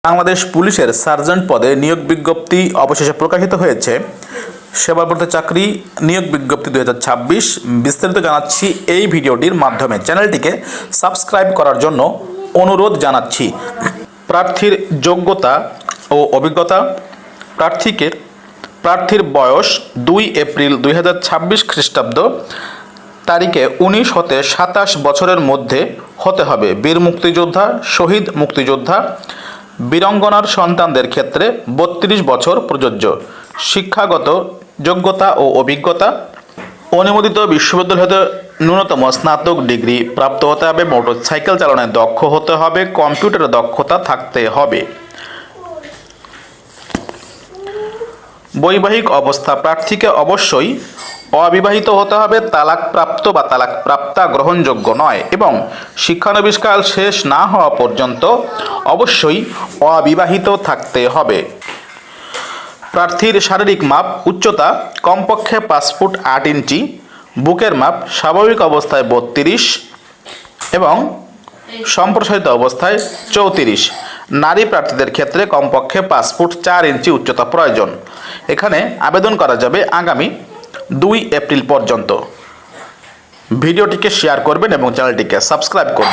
বাংলাদেশ পুলিশের সার্জেন্ট পদে নিয়োগ বিজ্ঞপ্তি অবশেষে প্রকাশিত হয়েছে। সেবাব্রত চাকরি নিয়োগ বিজ্ঞপ্তি 2026 বিস্তারিত জানাচ্ছি এই ভিডিওটির মাধ্যমে। চ্যানেলটিকে সাবস্ক্রাইব করার জন্য অনুরোধ জানাচ্ছি। প্রার্থীর যোগ্যতা ও অভিজ্ঞতা। প্রার্থীর বয়স 2 এপ্রিল 2026 খ্রিস্টাব্দ তারিখে 19 হতে 27 বছরের মধ্যে হতে হবে। বীর মুক্তিযোদ্ধা, শহীদ মুক্তিযোদ্ধা, বীরাঙ্গনার সন্তানদের ক্ষেত্রে 32 বছর প্রযোজ্য। শিক্ষাগত যোগ্যতা ও অভিজ্ঞতা। অনুমোদিত বিশ্ববিদ্যালয় হতে ন্যূনতম স্নাতক ডিগ্রি প্রাপ্ত হতে হবে। মোটরসাইকেল চালনায় দক্ষ হতে হবে। কম্পিউটারে দক্ষতা থাকতে হবে। বৈবাহিক অবস্থা। প্রার্থীকে অবশ্যই অবিবাহিত হতে হবে। তালাকপ্রাপ্ত বা তালাকপ্রাপ্তা গ্রহণযোগ্য নয় এবং শিক্ষানবিষ্কার শেষ না হওয়া পর্যন্ত অবশ্যই অবিবাহিত থাকতে হবে। প্রার্থীর শারীরিক মাপ। উচ্চতা কমপক্ষে 5 ফুট 8 ইঞ্চি। বুকের মাপ স্বাভাবিক অবস্থায় 32 এবং সম্প্রসারিত অবস্থায় 34। নারী প্রার্থীদের ক্ষেত্রে কমপক্ষে 5 ফুট 4 ইঞ্চি উচ্চতা প্রয়োজন। এখানে আবেদন করা যাবে আগামী 2 এপ্রিল পর্যন্ত। ভিডিওটিকে শেয়ার করবেন এবং চ্যানেলটিকে সাবস্ক্রাইব করবেন।